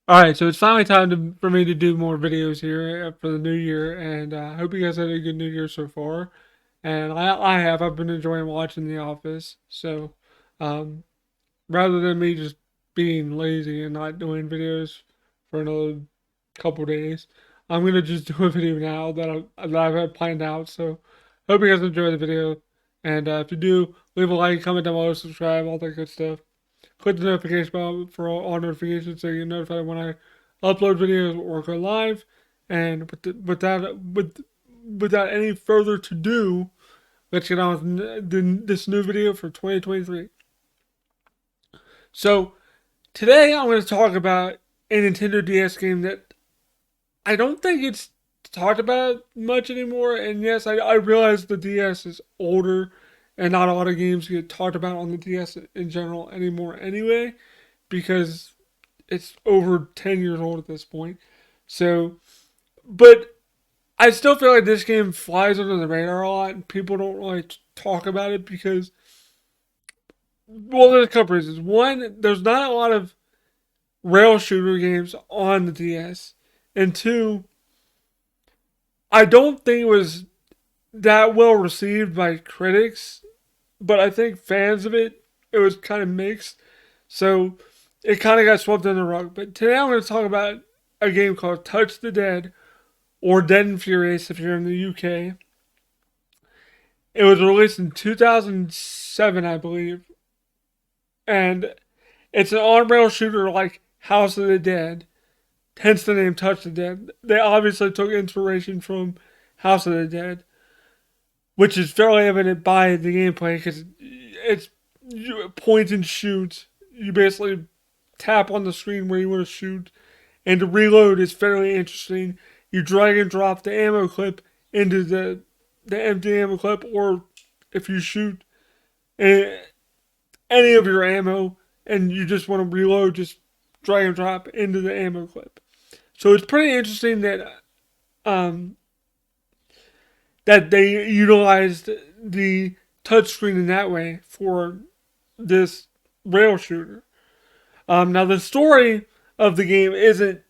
All right, so it's finally time for me to do more videos here for the new year, and I hope you guys had a good New Year so far. And I have. I've been enjoying watching The Office. So, um, rather than me just being lazy and not doing videos for another couple days, I'm gonna just do a video now that I've had planned out. So, hope you guys enjoy the video. And if you do, leave a like, comment down below, subscribe, all that good stuff. Click the notification bell for all notifications so you get notified when I upload videos or go live. And without any further to do, let's get on with this new video for 2023. So today I'm going to talk about a Nintendo DS game that I don't think it's talked about much anymore. And yes, I realize the DS is older and not a lot of games get talked about on the DS in general anymore anyway, because it's over 10 years old at this point. So, but I still feel like this game flies under the radar a lot and people don't really talk about it because, well, there's a couple reasons. One, there's not a lot of rail shooter games on the DS. And two, I don't think it was that well received by critics, but I think fans of it was kind of mixed. So it kind of got swept under the rug. But today I'm going to talk about a game called Touch the Dead, or Dead and Furious if you're in the UK. It was released in 2007, I believe. And it's an on rail shooter like House of the Dead, hence the name Touch the Dead. They obviously took inspiration from House of the Dead, which is fairly evident by the gameplay because it's point and shoot. You basically tap on the screen where you want to shoot, and to reload is fairly interesting. You drag and drop the ammo clip into the empty ammo clip, or if you shoot any of your ammo and you just want to reload, just drag and drop into the ammo clip. So it's pretty interesting um, that they utilized the touchscreen in that way for this rail shooter. Now the story of the game isn't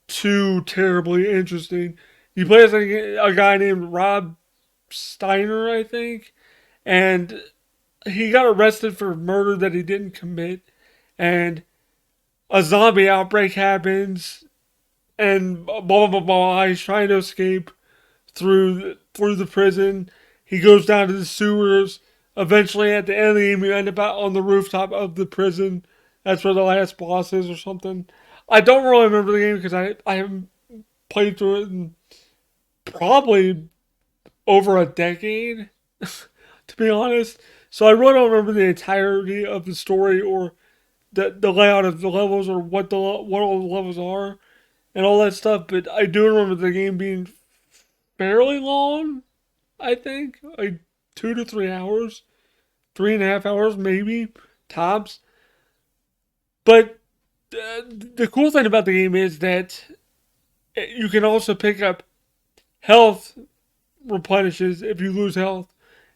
too terribly interesting. You play as a guy named Rob Steiner, I think, and he got arrested for murder that he didn't commit, and a zombie outbreak happens, and blah blah blah blah. He's trying to escape through the prison. He goes down to the sewers. Eventually, at the end of the game, you end up out on the rooftop of the prison. That's where the last boss is, or something. I don't really remember the game because I haven't played through it in probably over a decade, to be honest. So I really don't remember the entirety of the story or the layout of the levels or what all the levels are and all that stuff. But I do remember the game being fairly long. I think like 2 to 3 hours, 3.5 hours maybe tops. But the cool thing about the game is that you can also pick up health replenishes if you lose health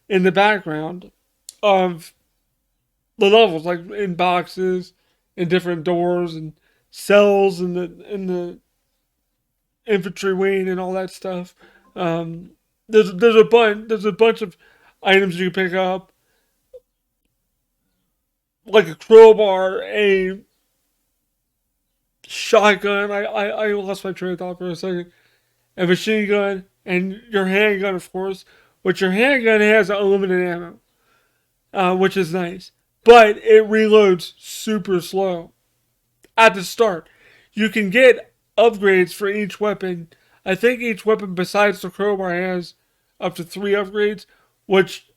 in the background of the levels, like in boxes, in different doors and cells in the infantry wing and all that stuff. Um, there's a bunch of items you can pick up, like a crowbar, a shotgun. I lost my train of thought for a second. A machine gun and your handgun, of course. Which your handgun has unlimited ammo, which is nice, but it reloads super slow at the start. You can get upgrades for each weapon. I think each weapon besides the crowbar has up to 3 upgrades, which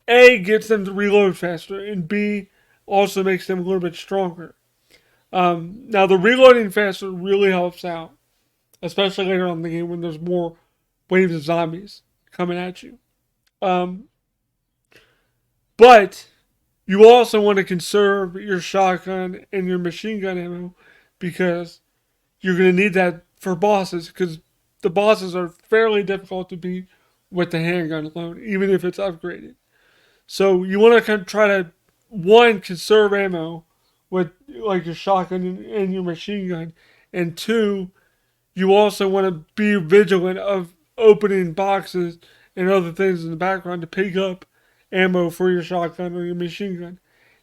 A gets them to reload faster, and B also makes them a little bit stronger. Now the reloading faster really helps out, especially later on in the game when there's more waves of zombies coming at you. Um, but you also want to conserve your shotgun and your machine gun ammo because you're going to need that for bosses because the bosses are fairly difficult to beat with the handgun alone, even if it's upgraded. So you want to try to one conserve ammo with like your shotgun and your machine gun, and two, you also want to be vigilant of opening boxes and other things in the background to pick up ammo for your shotgun or your machine gun.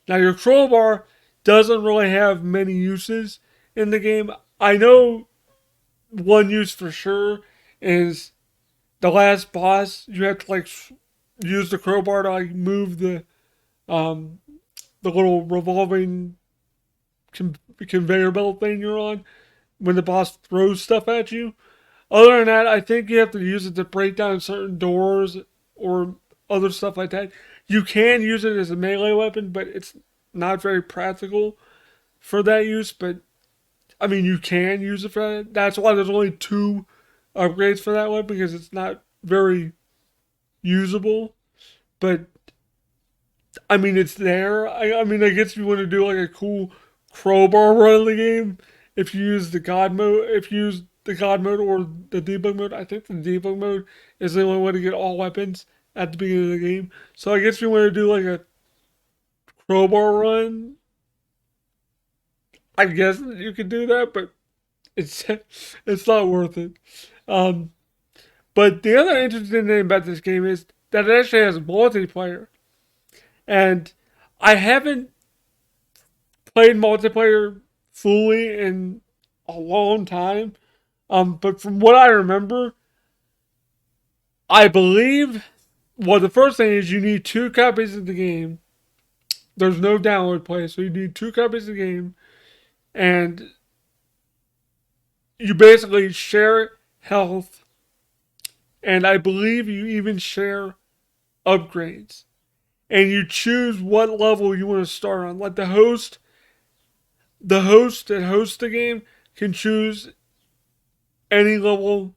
Now, your crowbar doesn't really have many uses in the game. I know one use for sure is the last boss. You have to like use the crowbar to like move um the little revolving conveyor belt thing you're on when the boss throws stuff at you. Other than that, I think you have to use it to break down certain doors or other stuff like that. You can use it as a melee weapon, but it's not very practical for that use. But I mean, you can use it for that. That's why there's only two upgrades for that weapon because it's not very usable. But I mean, it's there. I mean, I guess if you want to do like a cool crowbar run in the game, if you use the God mode, if you use the God mode or the debug mode, I think the debug mode is the only way to get all weapons at the beginning of the game. So I guess if you want to do like a crowbar run, I guess you could do that, but it's it's not worth it. Um, but the other interesting thing about this game is that it actually has multiplayer, and I haven't played multiplayer fully in a long time. But from what I remember, I believe, well, the first thing is you need two copies of the game. There's no download play, so you need two copies of the game, and you basically share health, and I believe you even share upgrades. And you choose what level you want to start on. Like the host that hosts the game can choose any level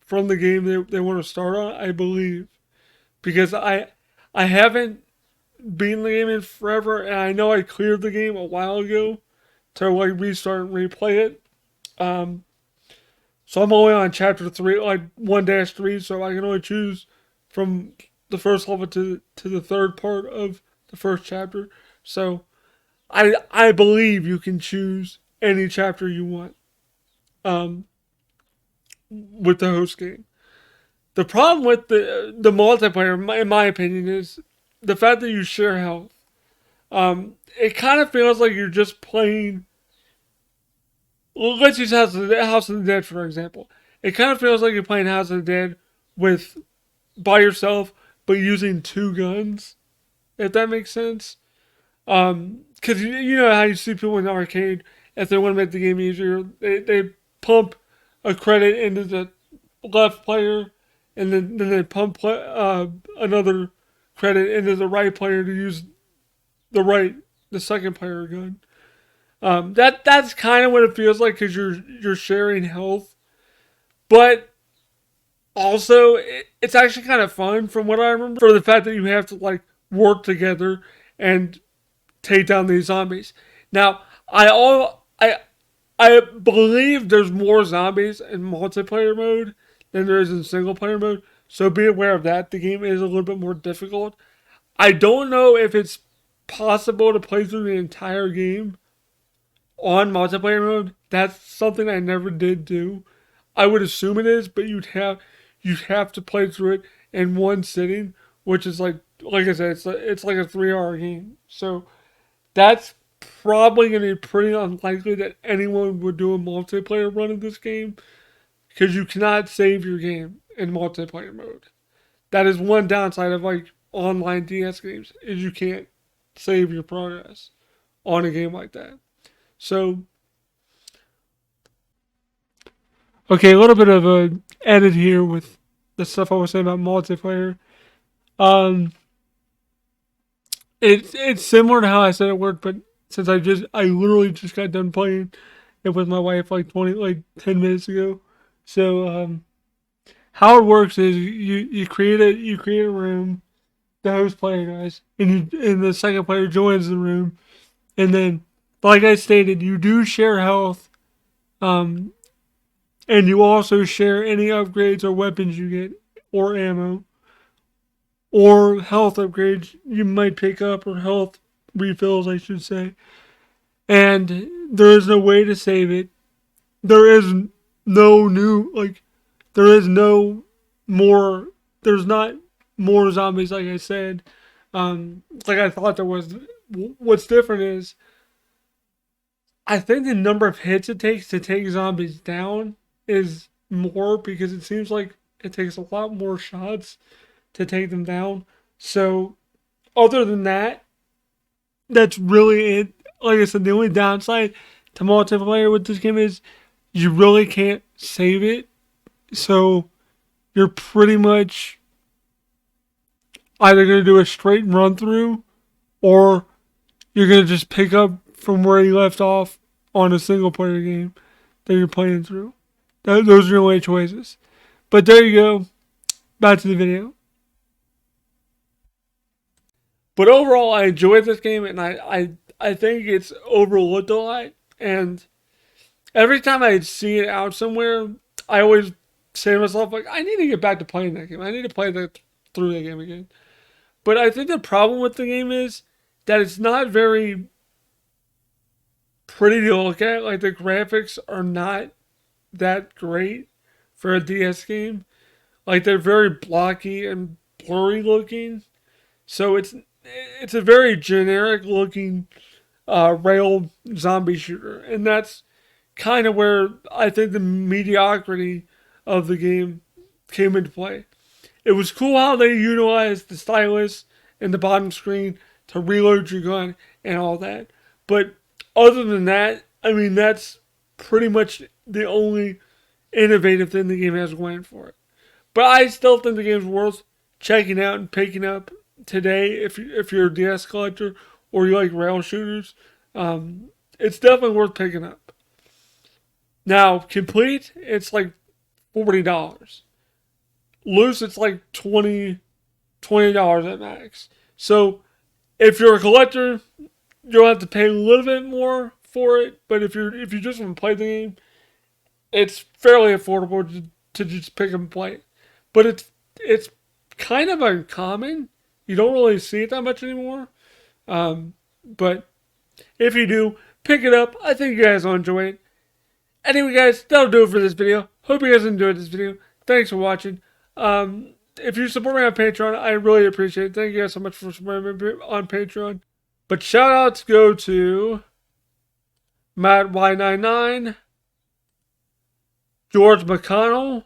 from the game they want to start on, I believe. Because I haven't beaten the game in forever, and I know I cleared the game a while ago to like restart and replay it. Um, so I'm only on chapter three, like 1-3, so I can only choose from the first level to the third part of the first chapter. So I believe you can choose any chapter you want um, with the host game. The problem with the multiplayer, in my opinion, is the fact that you share health. It kind of feels like you're just playing. Well, let's use House of the Dead for example. It kind of feels like you're playing House of the Dead with by yourself, but using two guns. If that makes sense. Because you know how you see people in the arcade, if they want to make the game easier, they pump a credit into the left player, and then they pump another credit into the right player to use the second player gun. That's kind of what it feels like because you're sharing health, but also it's actually kind of fun from what I remember for the fact that you have to like work together and take down these zombies. Now, I believe there's more zombies in multiplayer mode than there is in single player mode. So be aware of that. The game is a little bit more difficult. I don't know if it's possible to play through the entire game on multiplayer mode. That's something I never did do. I would assume it is, but you'd have to play through it in one sitting, which is like I said, it's like a 3 hour game. So that's probably going to be pretty unlikely that anyone would do a multiplayer run of this game because you cannot save your game in multiplayer mode. That is one downside of like online DS games is you can't save your progress on a game like that. So okay, a little bit of a edit here with the stuff I was saying about multiplayer. Um, it's similar to how I said it worked, but since I literally just got done playing it with my wife like 10 minutes ago. So how it works is you create a room, the host player does, and the second player joins the room, and then like I stated, you do share health, um, and you also share any upgrades or weapons you get or ammo or health upgrades you might pick up or health refills, I should say. And there is no way to save it. there is no new, like, there is no more, there's not more zombies, like I said. Like I thought there was. What's different is I think the number of hits it takes to take zombies down is more because it seems like it takes a lot more shots to take them down. So, other than that, that's really it. Like I said, the only downside to multiplayer with this game is you really can't save it. So, you're pretty much either going to do a straight run through or you're going to just pick up from where you left off on a single player game that you're playing through. Those are your only choices. But there you go. Back to the video. But overall, I enjoyed this game, and I think it's overlooked a lot. And every time I see it out somewhere, I always say to myself, like, I need to get back to playing that game. I need to play through the game again. But I think the problem with the game is that it's not very pretty to look at. Like, the graphics are not that great for a DS game. Like, they're very blocky and blurry looking. So it's a very generic looking rail zombie shooter, and that's kind of where I think the mediocrity of the game came into play. It was cool how they utilized the stylus in the bottom screen to reload your gun and all that, but other than that, I mean that's pretty much the only innovative thing the game has going for it. But I still think the game's worth checking out and picking up today if you're a DS collector or you like rail shooters. It's definitely worth picking up. Now, complete, it's like $40. Loose, it's like $20 at max. So if you're a collector, you'll have to pay a little bit more for it. But if you just want to play the game, it's fairly affordable to just pick up and play it. But it's kind of uncommon. You don't really see it that much anymore. But if you do, pick it up. I think you guys will enjoy it. Anyway, guys, that'll do it for this video. Hope you guys enjoyed this video. Thanks for watching. If you support me on Patreon, I really appreciate it. Thank you guys so much for supporting me on Patreon. But shout outs go to Matt Y99, George McConnell,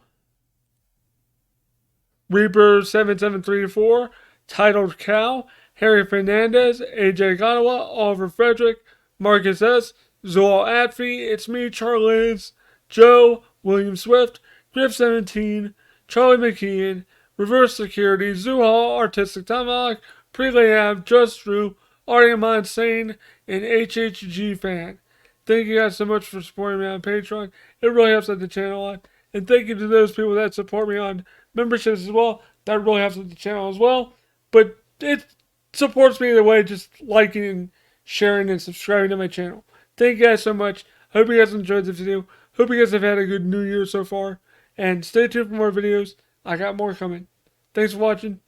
Reaper77324, Titled Cow, Harry Fernandez, AJ Gottawa, Oliver Frederick, Marcus S., Zoal Atfi, It's Me, Charlize, Joe, William Swift, Griff17, Charlie McKeon, Reverse Security, Zuhal, Artistic Tomahawk, Pre-Layab, Just Drew, Artie Insane, and HHG Fan. Thank you guys so much for supporting me on Patreon. It really helps out the channel a lot. And thank you to those people that support me on memberships as well. That really helps out the channel as well. But it supports me either way, just liking and sharing and subscribing to my channel. Thank you guys so much. Hope you guys enjoyed the video. Hope you guys have had a good new year so far. And stay tuned for more videos. I got more coming. Thanks for watching.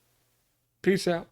Peace out.